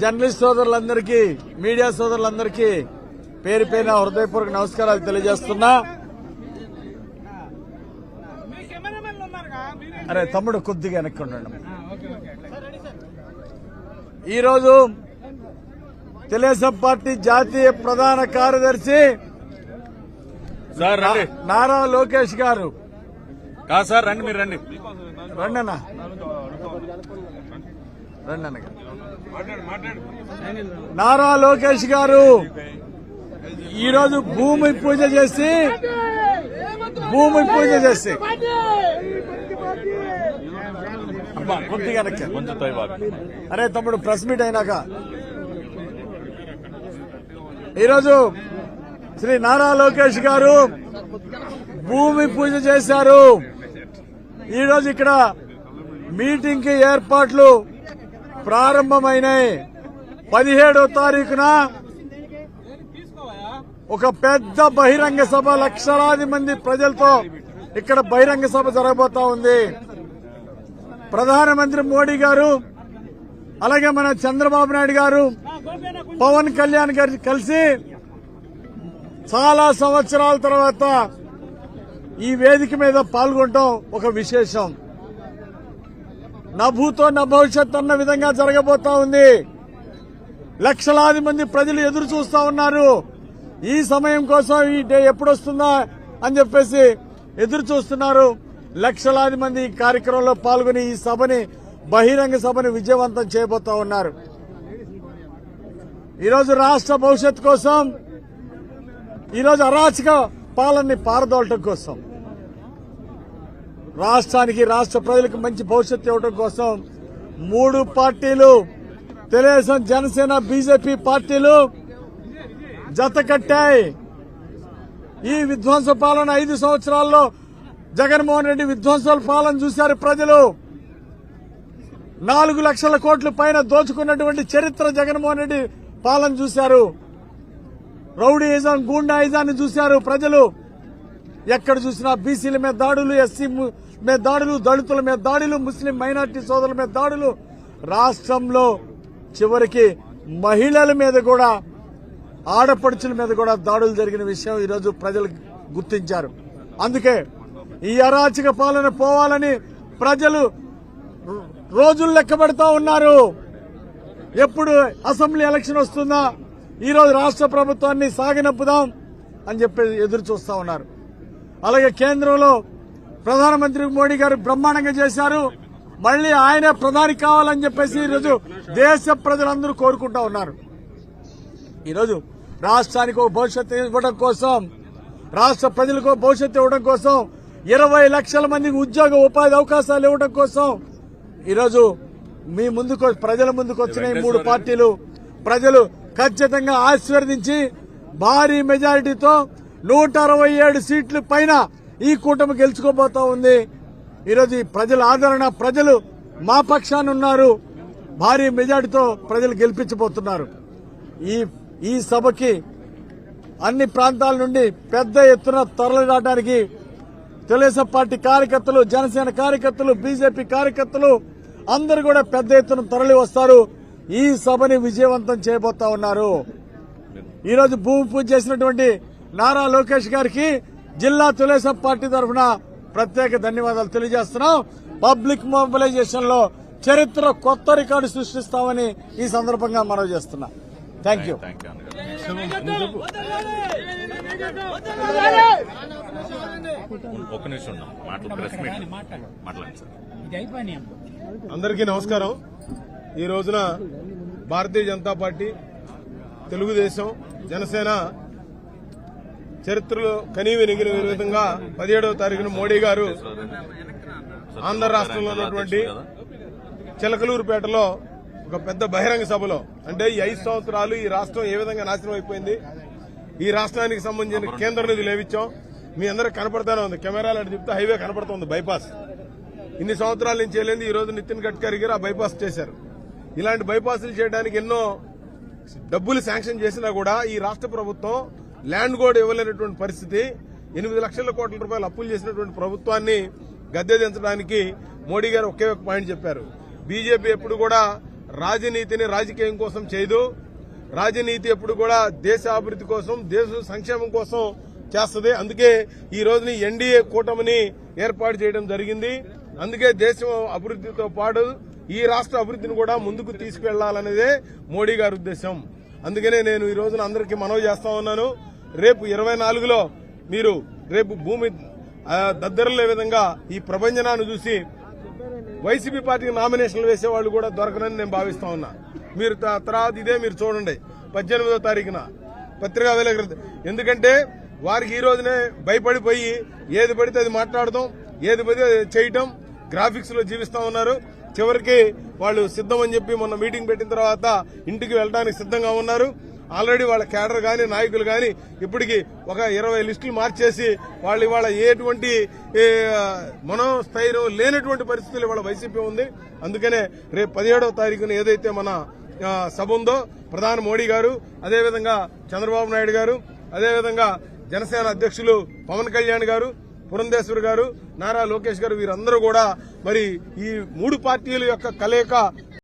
Journalist సోదరులందరికీ, media సోదరులందరికీ పేరు పేరున హృదయపూర్వక నమస్కారాలు తెలియజేస్తున్నా. అరే తమ్ముడు కొద్దిగా వెనక్కి ఉండండి. ఈరోజు తెలుగుదేశం పార్టీ జాతీయ ప్రధాన కార్యదర్శి నారా లోకేష్ గారు సార్ రండి, మీరు రండి రండన్నా నారా లోకేష్ గారు ఈరోజు భూమి పూజ చేసి కొద్దిగా అరే తమ్ముడు ప్రెస్ మీట్ అయినాక ఈరోజు శ్రీ నారా లోకేష్ గారు భూమి పూజ చేశారు. ఈరోజు ఇక్కడ మీటింగ్ కి ఏర్పాట్లు ప్రారంభమైనాయి. 17వ తారీఖున ఒక పెద్ద బహిరంగ సభ, లక్షలాది మంది ప్రజలతో ఇక్కడ బహిరంగ సభ జరగబోతా ఉంది. ప్రధానమంత్రి మోడీ గారు, అలాగే మన చంద్రబాబు నాయుడు గారు, పవన్ కళ్యాణ్ గారు కలిసి చాలా సంవత్సరాల తర్వాత ఈ వేదిక మీద పాల్గొనడం ఒక విశేషం. నా భూతో నా భవిష్యత్ అన్న విధంగా జరగబోతా ఉంది. లక్షలాది మంది ప్రజలు ఎదురు చూస్తా ఉన్నారు. ఈ సమయం కోసం ఈ డే ఎప్పుడొస్తుందా అని చెప్పేసి ఎదురు చూస్తున్నారు. లక్షలాది మంది ఈ కార్యక్రమంలో పాల్గొని ఈ సభని, బహిరంగ సభని విజయవంతం చేయబోతా ఉన్నారు. ఈరోజు రాష్ట్ర భవిష్యత్ కోసం, ఈరోజు అరాచక పాలనని పారదోలటం కోసం, రాష్ట్రానికి, రాష్ట్ర ప్రజలకు మంచి భవిష్యత్తు ఇవ్వడం కోసం 3 పార్టీలు, తెలుగుదేశం, జనసేన, బీజేపీ పార్టీలు జత కట్టాయి. ఈ విధ్వంస పాలన 5 సంవత్సరాల్లో జగన్మోహన్ రెడ్డి విధ్వంసాల పాలన చూశారు ప్రజలు. 4 లక్షల కోట్ల పైన దోచుకున్నటువంటి చరిత్ర జగన్మోహన్ రెడ్డి పాలన చూశారు. రౌడీయిజం, గూండాయిజాన్ని చూశారు ప్రజలు. ఎక్కడ చూసినా బీసీల మీద దాడులు, ఎస్సీ మీద దాడులు, దళితుల మీద దాడులు, ముస్లిం మైనార్టీ సోదరుల మీద దాడులు, రాష్ట్రంలో చివరికి మహిళల మీద కూడా, ఆడపడుచుల మీద కూడా దాడులు జరిగిన విషయం ఈరోజు ప్రజలు గుర్తించారు. అందుకే ఈ అరాచక పాలన పోవాలని ప్రజలు రోజులు లెక్క పెడతా ఉన్నారు. ఎప్పుడు అసెంబ్లీ ఎలక్షన్ వస్తుందా, ఈరోజు రాష్ట్ర ప్రభుత్వాన్ని సాగనంపుదాం అని చెప్పి ఎదురు చూస్తా ఉన్నారు. అలాగే కేంద్రంలో ప్రధానమంత్రి మోడీ గారు బ్రహ్మాండంగా చేశారు. మళ్లీ ఆయనే ప్రధాని కావాలని చెప్పేసి ఈరోజు దేశ ప్రజలందరూ కోరుకుంటా ఉన్నారు. ఈరోజు రాష్ట్రానికి ఒక భవిష్యత్తు ఇవ్వడం కోసం, రాష్ట్ర ప్రజలకు భవిష్యత్తు ఇవ్వడం కోసం, 20 లక్షల మందికి ఉద్యోగ ఉపాధి అవకాశాలు ఇవ్వడం కోసం ఈరోజు మీ ముందుకు, ప్రజల ముందుకు వచ్చిన 3 పార్టీలు ప్రజలు ఖచ్చితంగా ఆశీర్వదించి భారీ మెజారిటీతో 167 సీట్ల పైన ఈ కూటమి గెలుచుకోబోతా ఉంది. ఈరోజు ఈ ప్రజల ఆదరణ, ప్రజలు మా పక్షాన ఉన్నారు. భారీ మెజారిటీతో ప్రజలు గెలిపించబోతున్నారు. ఈ సభకి అన్ని ప్రాంతాల నుండి పెద్ద ఎత్తున తరలిరావడానికి తెలుగుదేశం పార్టీ కార్యకర్తలు, జనసేన కార్యకర్తలు, బీజేపీ కార్యకర్తలు అందరూ కూడా పెద్ద ఎత్తున తరలి వస్తారు. ఈ సభని విజయవంతం చేయబోతా ఉన్నారు. ఈరోజు భూమి పూజ చేసినటువంటి నారా లోకేష్ గారికి జిల్లా తెలుగుదేశం పార్టీ తరఫున ప్రత్యేక ధన్యవాదాలు తెలియజేస్తున్నాం. పబ్లిక్ మొబిలైజేషన్ లో చరిత్ర కొత్త రికార్డు సృష్టిస్తామని ఈ సందర్భంగా మనవి చేస్తున్నా. Thank you. అందరికీ నమస్కారం. ఈ రోజున భారతీయ జనతా పార్టీ, తెలుగుదేశం, జనసేన చరిత్రలో కనీవినిగిన విధంగా 17వ తారీఖున మోడీ గారు ఆంధ్ర రాష్ట్రంలో ఉన్నటువంటి చిలకలూరుపేటలో ఒక పెద్ద బహిరంగ సభలో, అంటే ఈ 5 సంవత్సరాలు ఈ రాష్ట్రం ఏ విధంగా నాశనం అయిపోయింది, ఈ రాష్ట్రానికి సంబంధించిన కేంద్ర నిధులు ఏవిచ్చాం, మీ అందరికి కనపడతానే ఉంది. కెమెరాలు అటు చెప్తే హైవే కనపడుతోంది, బైపాస్. ఇన్ని సంవత్సరాల నుంచి చేయలేదు. ఈ రోజు నితిన్ గడ్కరీ గారు ఆ బైపాస్ చేశారు. ఇలాంటి బైపాస్లు చేయడానికి ఎన్నో డబ్బులు శాంక్షన్ చేసినా కూడా ఈ రాష్ట్ర ప్రభుత్వం ల్యాండ్ కూడా ఇవ్వలేనటువంటి పరిస్థితి. 8 లక్షల కోట్ల రూపాయలు అప్పులు చేసినటువంటి ప్రభుత్వాన్ని గద్దె దించడానికి మోడీ గారు ఒకే ఒక పాయింట్ చెప్పారు. బీజేపీ ఎప్పుడు కూడా రాజనీతిని రాజకీయం కోసం చేయదు. రాజనీతి ఎప్పుడు కూడా దేశ అభివృద్ధి కోసం, దేశ సంక్షేమం కోసం చేస్తుంది. అందుకే ఈ రోజుని ఎన్డీఏ కూటమిని ఏర్పాటు చేయడం జరిగింది. అందుకే దేశం అభివృద్ధితో పాటు ఈ రాష్ట్ర అభివృద్ధిని కూడా ముందుకు తీసుకువెళ్లాలనేదే మోడీ గారి ఉద్దేశం. అందుకనే నేను ఈ రోజున అందరికీ మనవి చేస్తా ఉన్నాను. రేపు 24లో మీరు రేపు భూమి దద్దరిల్లే విధంగా ఈ ప్రభంజనాన్ని చూసి వైసీపీ పార్టీకి నామినేషన్లు వేసేవాళ్లు కూడా దొరకనని నేను భావిస్తా ఉన్నా. మీరు తర్వాత ఇదే మీరు చూడండి 18వ తారీఖున పత్రికా విలేకరులు. ఎందుకంటే వారికి ఈ రోజునే భయపడిపోయి ఏది పడితే అది మాట్లాడటం, ఏది పడితే అది చేయటం, గ్రాఫిక్స్ లో జీవిస్తా ఉన్నారు. చివరికి వాళ్ళు సిద్ధం అని చెప్పి మొన్న మీటింగ్ పెట్టిన తర్వాత ఇంటికి వెళ్ళడానికి సిద్ధంగా ఉన్నారు. ఆల్రెడీ వాళ్ళ కేడర్ గాని నాయకులు గాని ఇప్పటికి ఒక 20 లిస్టులు మార్చేసి వాళ్ళు ఇవాళ ఎటువంటి మనోస్థైర్యం లేనటువంటి పరిస్థితులు ఇవాళ వైసీపీ ఉంది. అందుకనే రేపు 17వ తారీఖున ఏదైతే మన సభ ఉందో ప్రధాని మోడీ గారు, అదేవిధంగా చంద్రబాబు నాయుడు గారు, అదేవిధంగా జనసేన అధ్యక్షులు పవన్ కళ్యాణ్ గారు, పురంధేశ్వర్ గారు, నారా లోకేష్ గారు, వీరందరూ కూడా మరి ఈ 3 పార్టీల యొక్క కలయిక